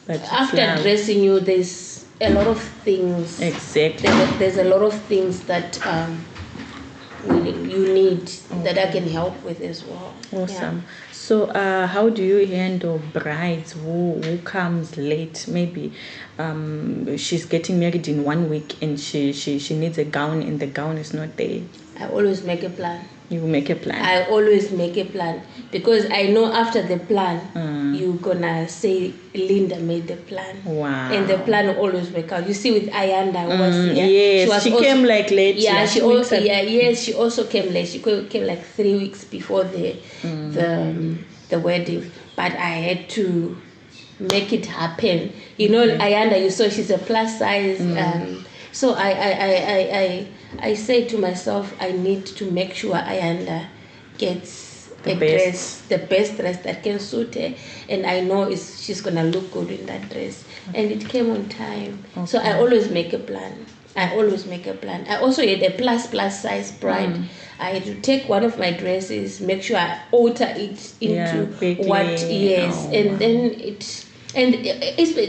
after dressing you, there's a lot of things.
Exactly.
There's a lot of things that you need that I can help with as well.
Awesome. So how do you handle brides who comes late? Maybe she's getting married in 1 week and she needs a gown and the gown is not there.
I always make a plan.
You make a plan?
I always make a plan because I know after the plan, you're gonna say Linda made the plan.
Wow.
And the plan will always work out. You see with Ayanda
she came like late.
Yeah, she also came late. She came like 3 weeks before the wedding. But I had to make it happen. Ayanda, you saw she's a plus size. So I say to myself, I need to make sure Ayanda gets the best dress that can suit her, and I know she's gonna look good in that dress. And it came on time. So I always make a plan. I also had a plus size bride. I had to take one of my dresses, make sure I alter it into and then it. And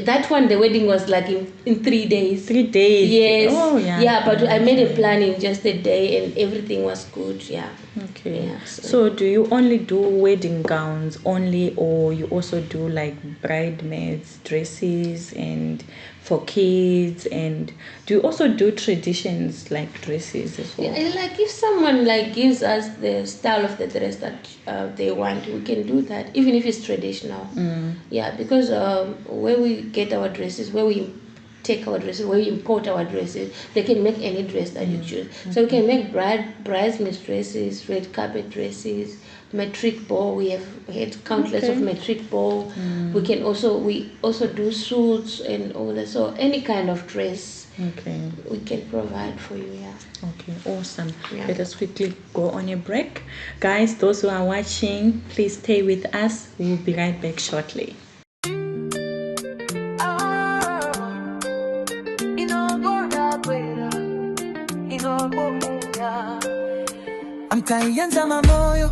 that one, the wedding was like in 3 days.
3 days?
Yes.
Oh, yeah.
But I made a plan in just a day and everything was good,
Okay.
Yeah,
so do you only do wedding gowns only, or you also do like bridesmaids dresses and for kids, and do you also do traditions like dresses as well?
Yeah, like if someone gives us the style of the dress that they want, we can do that, even if it's traditional. Yeah, because where we get our dresses, where we take our dresses, where we import our dresses. They can make any dress that you choose. So we can make bridesmaid dresses, red carpet dresses, matric ball. We have had countless of matric ball. We also do suits and all that. So any kind of dress.
Okay.
We can provide for you,
Okay, awesome.
Yeah.
Let us quickly go on a break. Guys, those who are watching, please stay with us. We'll be right back shortly.
Amkaianza mamoyo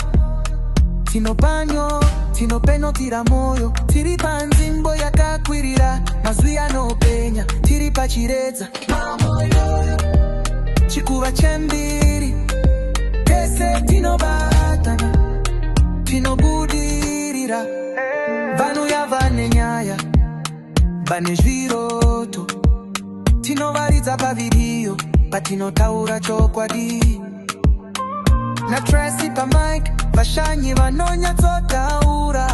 tino panyo tino peno tira moyo tiri panzimbo yakakwirira mazwi anopenya tiri pachireza mamoyo chikuva chembiri kese tinobatana tinobudirira vanu yavane nyaya vane zviroto tinovaridza pavidiyo patinotaura chokwadi na Tracy pa mic vashanyi vanonyatsotaura.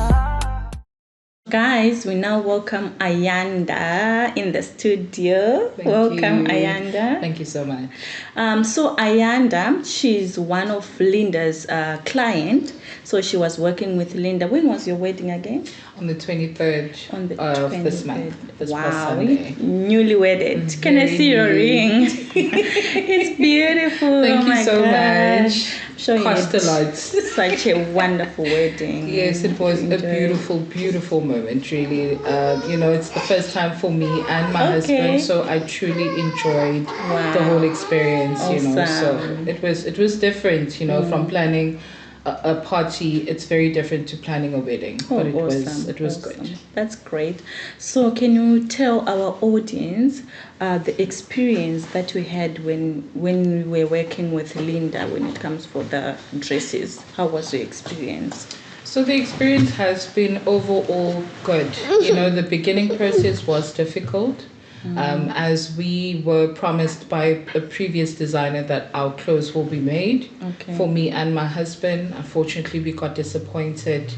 Guys, we now welcome Ayanda in the studio. Welcome, Ayanda.
Thank you so much.
So Ayanda, she's one of Linda's client. So she was working with Linda. When was your wedding again?
On the 23rd of this month. This past Sunday.
Newly wedded. Can I see your ring? It's beautiful.
Thank you so much.
Cost a lot. Such a wonderful wedding.
Yes, it was a beautiful, beautiful moment, really. It's the first time for me and my husband, so I truly enjoyed the whole experience, So it was different, from planning a party. It's very different to planning a wedding, but it was good.
That's great. So can you tell our audience the experience that we had when we were working with Linda when it comes for the dresses? How was your experience?
So the experience has been overall good. The beginning process was difficult. As we were promised by a previous designer that our clothes will be made for me and my husband. Unfortunately, we got disappointed.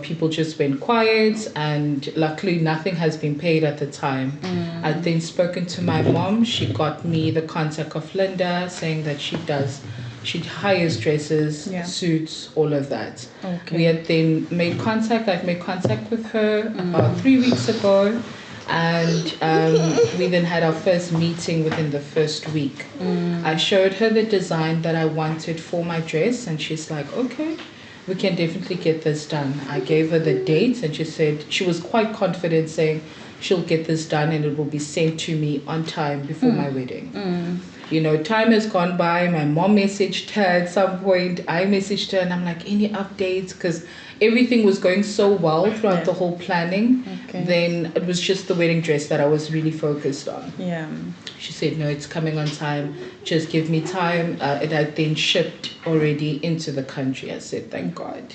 People just went quiet, and luckily nothing has been paid at the time. I'd then spoken to my mom. She got me the contact of Linda, saying that she hires dresses, suits, all of that. We had then made contact. I've made contact with her about 3 weeks ago. And we then had our first meeting within the first week. I showed her the design that I wanted for my dress, and she's like, okay, we can definitely get this done. I gave her the dates, and she said she was quite confident, saying she'll get this done and it will be sent to me on time before my wedding. Time has gone by. My mom messaged her at some point. I messaged her, and I'm like, any updates? Because everything was going so well throughout the whole planning. Then it was just the wedding dress that I was really focused on. She said, no, it's coming on time. Just give me time. It had then shipped already into the country. I said, thank God.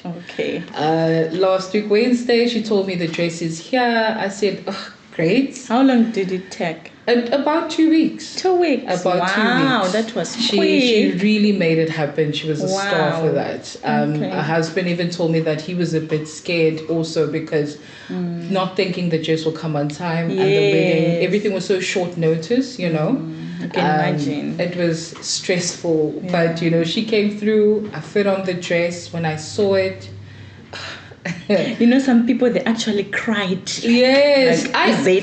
Last week, Wednesday, she told me the dress is here. I said, oh, great.
How long did it take?
About 2 weeks.
2 weeks.
About 2 weeks.
Wow, that was quick.
She really made it happen. She was a star for that. Her husband even told me that he was a bit scared also because not thinking the dress will come on time and the wedding, everything was so short notice,
I can imagine.
It was stressful, but she came through. I fit on the dress. When I saw it,
some people, they actually cried.
Yes,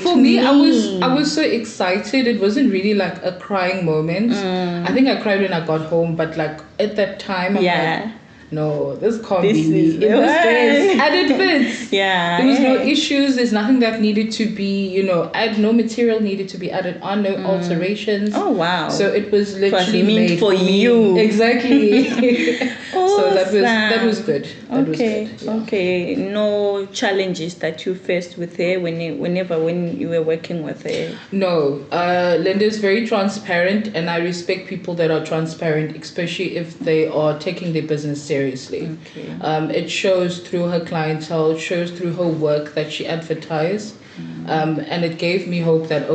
for me, I was so excited. It wasn't really like a crying moment. I think I cried when I got home, but like at that time, I'm like, no, this can't be me in this dress. And it fits. There was no issues. There's nothing that needed to be, no material needed to be added on, no alterations.
Oh, wow.
So it was literally
made for you.
Exactly. So that was good.
Okay. No challenges that you faced with her when you were working with her?
No. Linda is very transparent, and I respect people that are transparent, especially if they are taking their business seriously. It shows through her clientele, it shows through her work that she advertised. And it gave me hope that,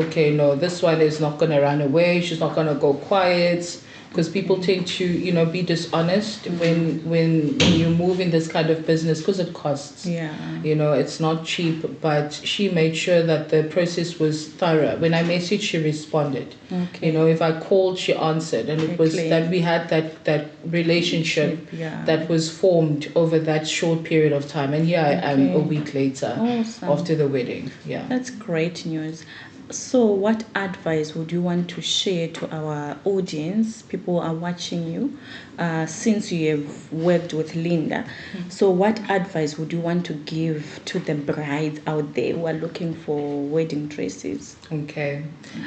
this one is not going to run away. She's not going to go quiet. because people tend to, you know, be dishonest when you move in this kind of business, because it costs.
Yeah.
You know, it's not cheap, but she made sure that the process was thorough. When I messaged, she responded.
Okay.
You know, if I called, she answered, and it was that we had that relationship that was formed over that short period of time. And here I am a week later after the wedding. Yeah.
That's great news. So what advice would you want to share to our audience, people are watching you, since you have worked with Linda? So what advice would you want to give to the brides out there who are looking for wedding dresses?
Okay.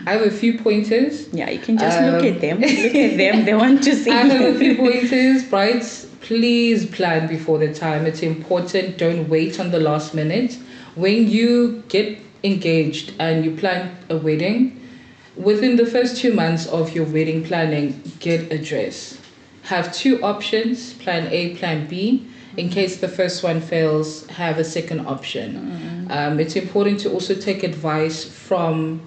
I have a few pointers.
Yeah, you can just look at them. Look at them. They want to see.
I have a few pointers. Brides, please plan before the time. It's important. Don't wait on the last minute. When you get engaged and you plan a wedding, within the first 2 months of your wedding planning, get a dress. Have 2 options, plan A, plan B. In case the first one fails, have a second option. It's important to also take advice from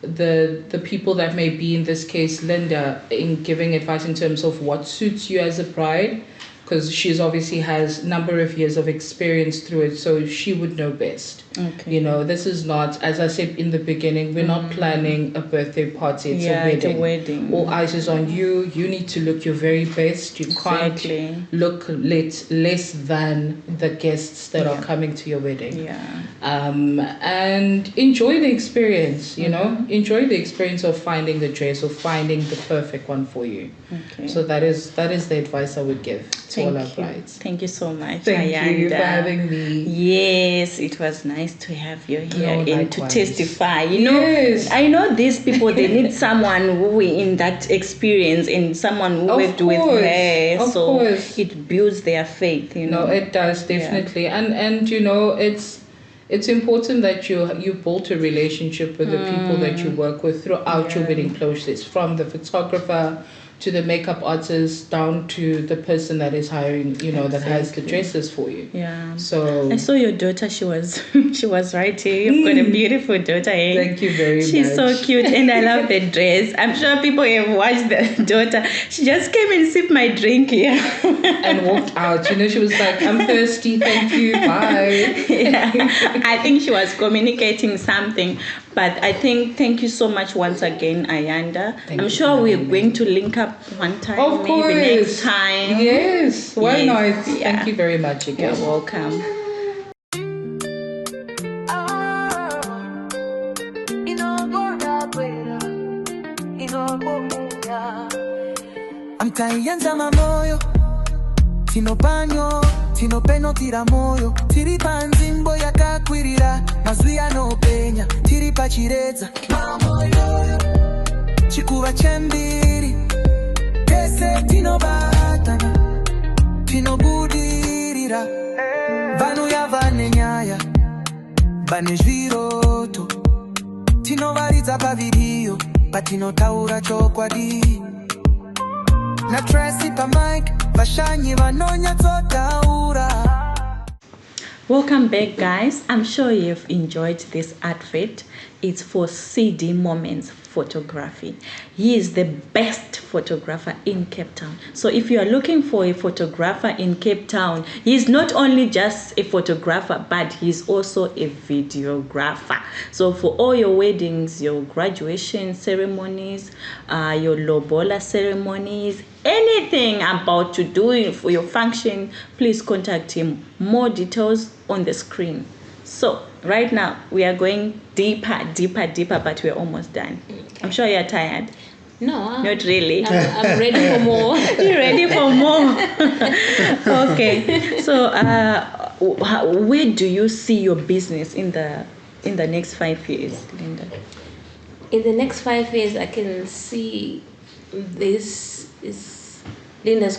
the people that may be, in this case, Linda, in giving advice in terms of what suits you as a bride, because she's obviously has number of years of experience through it, so she would know best. Okay. You know, this is not, as I said in the beginning, we're not planning a birthday party. It's a wedding. All eyes is on you. You need to look your very best. You can't look less than the guests that are coming to your wedding. Yeah. And enjoy the experience. You know, enjoy the experience of finding the dress or finding the perfect one for you. Okay. So that is the advice I would give to all our brides.
Thank you so much.
Thank you for having me.
Yes, it was nice to have you here and to testify. You know, I know these people, they need someone who in that experience and someone who worked with her. So it builds their faith, you know.
No, it does, definitely. Yeah. And you know, it's important that you build a relationship with the people that you work with throughout your wedding process, from the photographer to the makeup artist down to the person that is hiring, you know, that has the dresses for you. Yeah. So
I saw your daughter, she was right here. You've got a beautiful daughter. Eh?
Thank you very much.
She's so cute and I love the dress. I'm sure people have watched the daughter. She just came and sipped my drink here.
And walked out. You know, she was like, I'm thirsty, thank you, bye.
Yeah. I think she was communicating something. But I think, thank you so much once again, Ayanda. I'm sure we're going to link up one time,
of course.
Maybe next time.
Yes, why not? Yeah. Thank you very much again.
You're welcome.
Amtaianza Mamoyo, tino panyo, tino peno tira moyo, tiri panzimbo yakakwirira, mazwi anopenya, tiri pachireza Mamoyo, chikuva chembiri, kese tino batana, tino budirira, vanu ya vane nyaya, vane zviroto, tino varidza pavidio, patino taura chokwadi. Na Tracy pa mic, vashanyi vanonya tsotaura.
Welcome back, guys. I'm sure you've enjoyed this advert. It's for CD Moments Photography. He is the best photographer in Cape Town. So if you are looking for a photographer in Cape Town, he's not only just a photographer, but he's also a videographer. So for all your weddings, your graduation ceremonies, your lobola ceremonies, anything about to do for your function, please contact him. More details on the screen. So right now we are going deeper, but we're almost done. Okay. I'm sure you're tired.
No,
not really.
I'm ready for more.
You're ready for more. Okay. So where do you see your business in the next 5 years, Linda?
In the next 5 years, I can see this is Linda's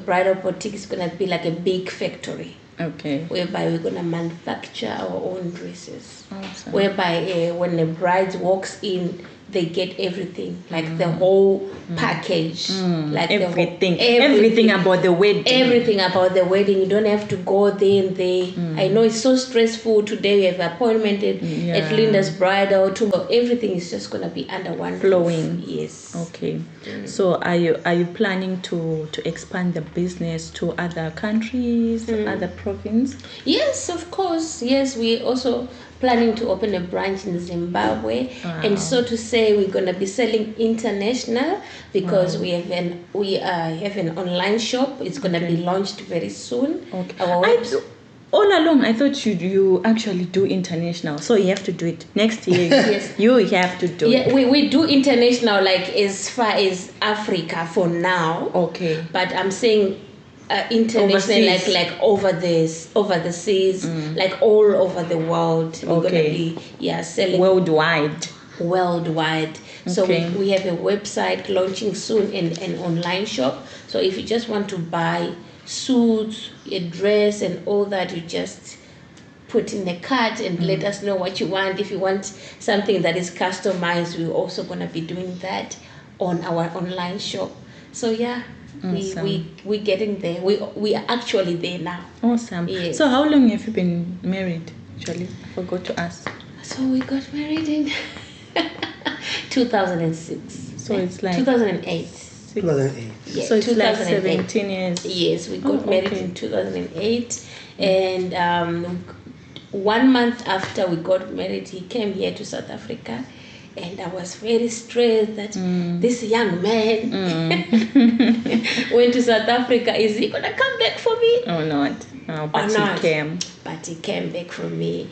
bridal boutique is gonna be like a big factory.
Okay.
Whereby we're gonna manufacture our own dresses. Awesome. Whereby when the bride walks in, they get everything, like the whole package, like
everything about the wedding.
Everything about the wedding. You don't have to go there and there. I know it's so stressful. Today we have an appointment at Linda's Bridal. Everything is just gonna be under one
flowing.
roof. Yes.
Okay. So are you planning to expand the business to other countries, other provinces?
Yes, of course. Yes, we also planning to open a branch in Zimbabwe, and so to say we're going to be selling international because we have an online shop. It's going to be launched very soon.
Okay. All along I thought you actually do international, so you have to do it next year.
Yes,
you have to do it.
We do international, like as far as Africa for now.
Okay,
but I'm saying international, like over the seas, like all over the world. We're gonna be selling
worldwide.
So we have a website launching soon and an online shop. So if you just want to buy suits, a dress, and all that, you just put in the cart and let us know what you want. If you want something that is customized, we're also gonna be doing that on our online shop. So yeah. Awesome. We're getting there. We are actually there now.
Awesome. Yes. So how long have you been married? Actually, I forgot to ask.
So we got married in 2006.
So it's like
2008.
2008.
Yeah,
so it's like 17 years.
Yes, we got married in 2008, and 1 month after we got married, he came here to South Africa. And I was very stressed that this young man went to South Africa. Is he gonna come back for me?
He came.
But he came back for me.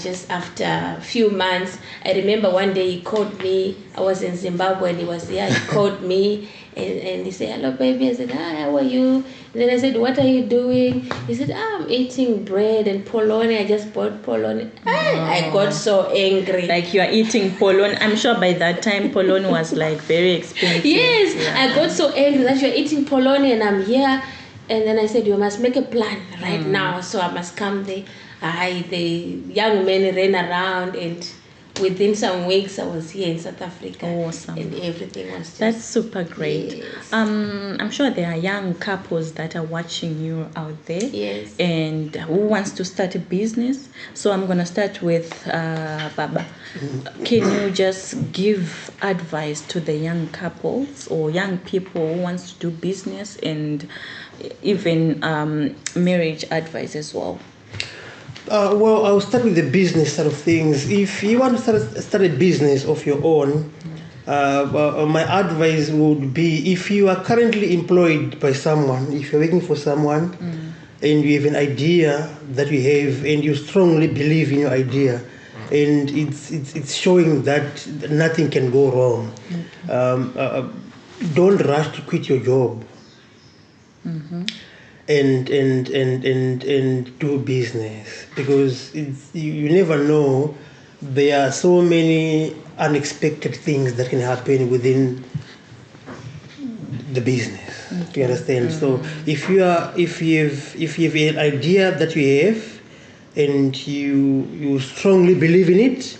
Just after a few months, I remember one day he called me. I was in Zimbabwe and he was there. He called me and he said, "Hello, baby." I said, "Hi, how are you?" And then I said, "What are you doing?" He said, "I'm eating bread and polony. I just bought polony." I got so angry.
Like you are eating polony. I'm sure by that time polony was like very expensive.
Yes, I got so angry that you're eating polony and I'm here. And then I said, "You must make a plan right now. So I must come there." The young men ran around, and within some weeks I was here in South Africa.
Awesome.
And everything was just...
That's super great.
Yes.
I'm sure there are young couples that are watching you out there.
Yes.
And who wants to start a business. So I'm going to start with Baba. Can you just give advice to the young couples or young people who wants to do business, and even marriage advice as well?
Well, I'll start with the business side of things. If you want to start a business of your own, my advice would be, if you are currently employed by someone, if you're working for someone, and you have an idea that you have, and you strongly believe in your idea, and it's showing that nothing can go wrong, don't rush to quit your job. And do business, because you never know. There are so many unexpected things that can happen within the business. You understand? So if you have an idea that you have and you strongly believe in it,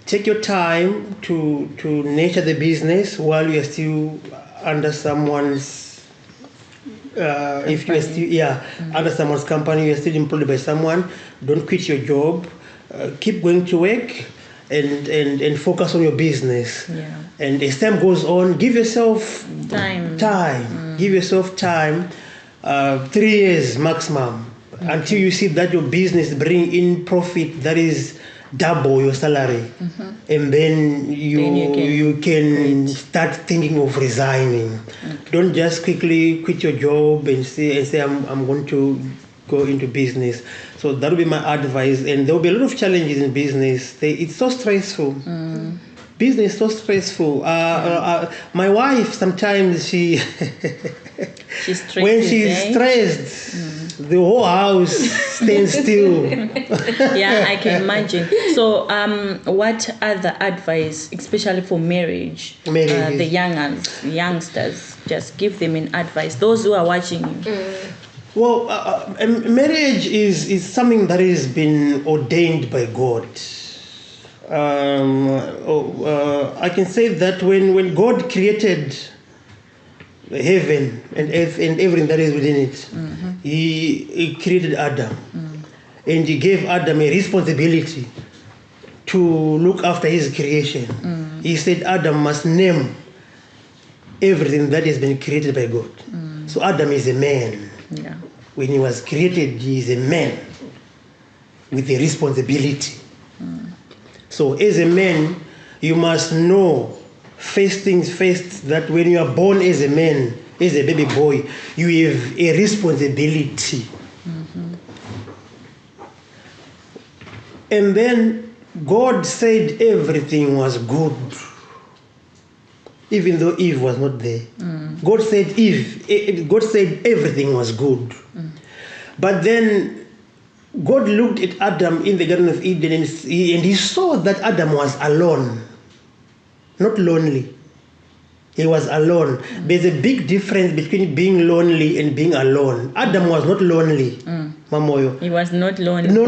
take your time to nurture the business while you are still under someone's. If you are still under someone's company, you are still employed by someone, don't quit your job. Keep going to work and focus on your business.
Yeah.
And as time goes on, give yourself
time.
Give yourself time, 3 years maximum, until you see that your business bring in profit that is double your salary, and then you can start thinking of resigning. Don't just quickly quit your job and say I'm going to go into business. So that will be my advice. And there will be a lot of challenges in business. It's so stressful. Business is so stressful. My wife sometimes when she's stressed, the whole house stands still.
Yeah, I can imagine. So, what other advice, especially for marriage, the youngsters, just give them an advice, those who are watching you?
Well, marriage is something that has been ordained by God. I can say that when God created heaven and earth and everything that is within it, he created Adam. And he gave Adam a responsibility to look after his creation. He said Adam must name everything that has been created by God. So Adam is a man.
Yeah.
When he was created, he is a man with a responsibility. So as a man, you must know first things first, that when you are born as a man, as a baby boy, you have a responsibility. And then God said everything was good, even though Eve was not there. God said God said everything was good. But then God looked at Adam in the Garden of Eden and he saw that Adam was alone, not lonely. He was alone. There's a big difference between being lonely and being alone. Adam was not lonely, Mamoyo.
He was not lonely.
No.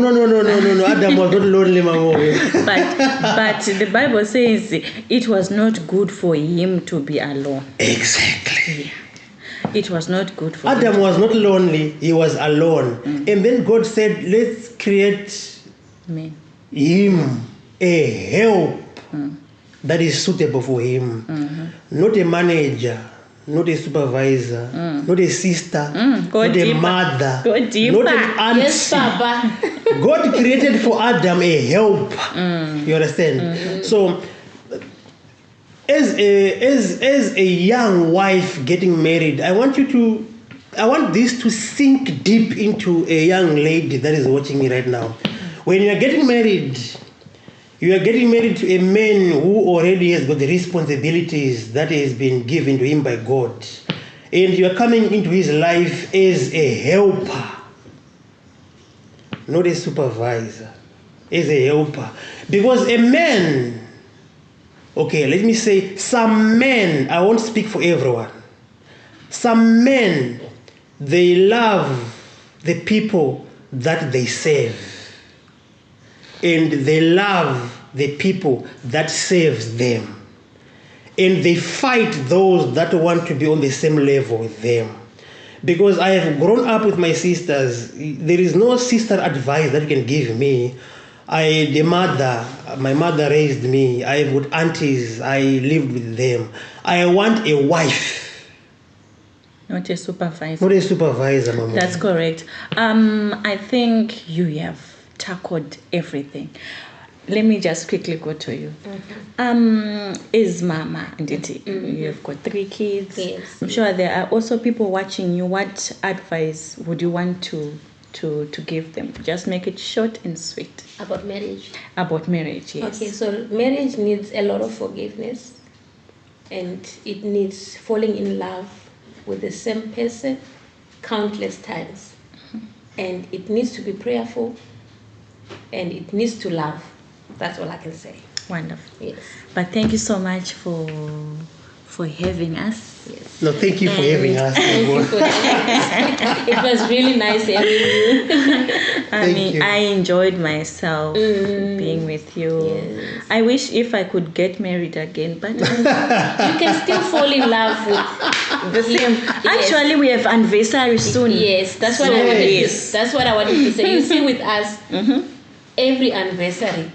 Adam was not lonely, Mamoyo.
But the Bible says it was not good for him to be alone.
Exactly.
Yeah. It was not good for
Adam
him.
was not lonely, he was alone. And then God said, let's create him a help that is suitable for him. Not a manager, not a supervisor, not a sister, not a mother, not an aunt.
Yes, Papa.
God created for Adam a help. You understand? So as a young wife getting married, I want this to sink deep into a young lady that is watching me right now. When you are getting married, you are getting married to a man who already has got the responsibilities that has been given to him by God. And you are coming into his life as a helper, not a supervisor, as a helper. Because a man, okay, let me say, some men, I won't speak for everyone, some men, they love the people that they serve. And they love the people that serves them. And they fight those that want to be on the same level with them. Because I have grown up with my sisters, there is no sister advice that you can give me. My mother raised me. I have got aunties, I lived with them. I want a wife.
Not a supervisor.
Not a supervisor, Mama.
That's correct. I think you have tackled everything. Let me just quickly go to you. Is Mama and you've got 3 kids.
Yes.
I'm sure there are also people watching you. What advice would you want to give them? Just make it short and sweet.
About marriage.
About marriage, yes.
Okay, so marriage needs a lot of forgiveness, and it needs falling in love with the same person countless times. And it needs to be prayerful, and it needs to love. That's all I can say.
Wonderful.
Yes.
But thank you so much for having us.
Yes.
No, thank you for having us.
It was really nice having you.
I enjoyed myself being with you.
Yes.
I wish if I could get married again, but
You can still fall in love with
the same. Actually, we have anniversary soon.
Yes, that's what I wanted to say. You see, with us, every anniversary,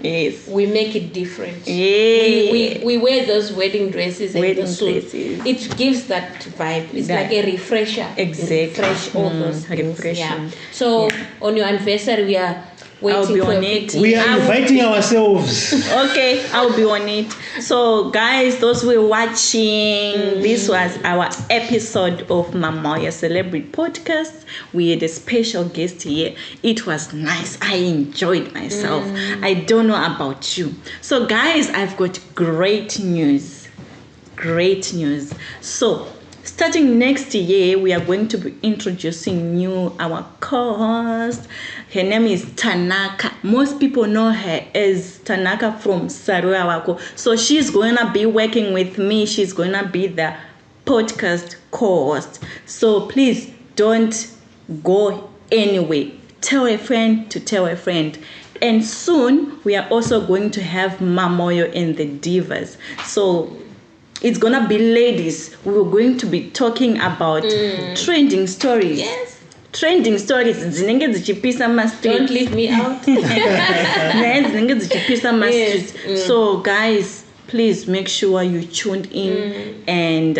we make it different. We wear those wedding dresses and the suits. It gives that vibe. It's like a refresher.
Exactly.
Refresh all those things. Yeah. So on your anniversary, we are waiting
for
a
it.
We are inviting ourselves.
Okay, I'll be on it. So guys, those who are watching, this was our episode of Mamoyo Celebrity Podcast. We had a special guest here. It was nice. I enjoyed myself. I don't know about you. So guys, I've got great news. So starting next year, we are going to be introducing our co-host. Her name is Tanaka. Most people know her as Tanaka from Sarua Wako. So she's going to be working with me. She's going to be the podcast co-host. So please don't go anywhere. Tell a friend to tell a friend. And soon we are also going to have Mamoyo and the Divas. So it's gonna be ladies. We're going to be talking about trending stories.
Yes.
Trending stories. Dzinenge dzichipisa ma-streets.
Don't leave me out.
Dzinenge dzichipisa ma-streets.
Yes.
So guys, please make sure you tuned in and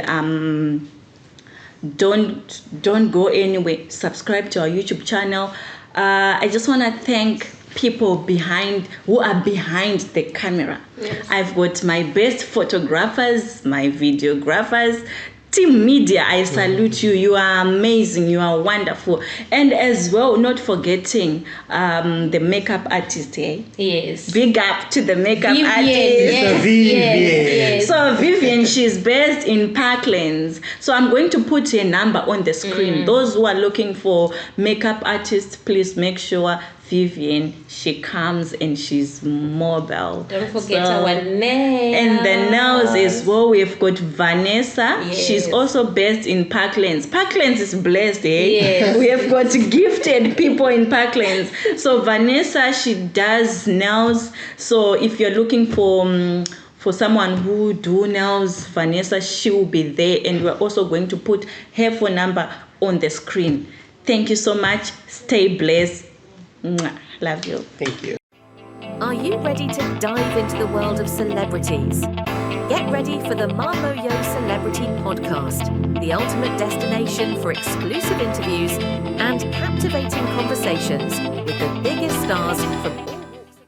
don't go anywhere. Subscribe to our YouTube channel. I just want to thank people who are behind the camera.
Yes.
I've got my best photographers, my videographers, Team Media. I salute you. You are amazing. You are wonderful. And as well, not forgetting the makeup artist.
Yes.
Big up to the makeup
Vivian,
artist.
yes,
Vivian.
yes.
So Vivian, she's based in Parklands. So I'm going to put her number on the screen. Those who are looking for makeup artists, please make sure Vivian, she comes and she's mobile.
Don't forget our nails.
And the nails as well, we've got Vanessa.
Yes.
She's also based in Parklands. Parklands is blessed, eh?
Yes.
We have got gifted people in Parklands. So Vanessa, she does nails. So if you're looking for someone who do nails, Vanessa, she will be there. And we're also going to put her phone number on the screen. Thank you so much. Stay blessed. Mwah. Love you.
Thank you.
Are you ready to dive into the world of celebrities? Get ready for the Mamoyo Celebrity Podcast, the ultimate destination for exclusive interviews and captivating conversations with the biggest stars from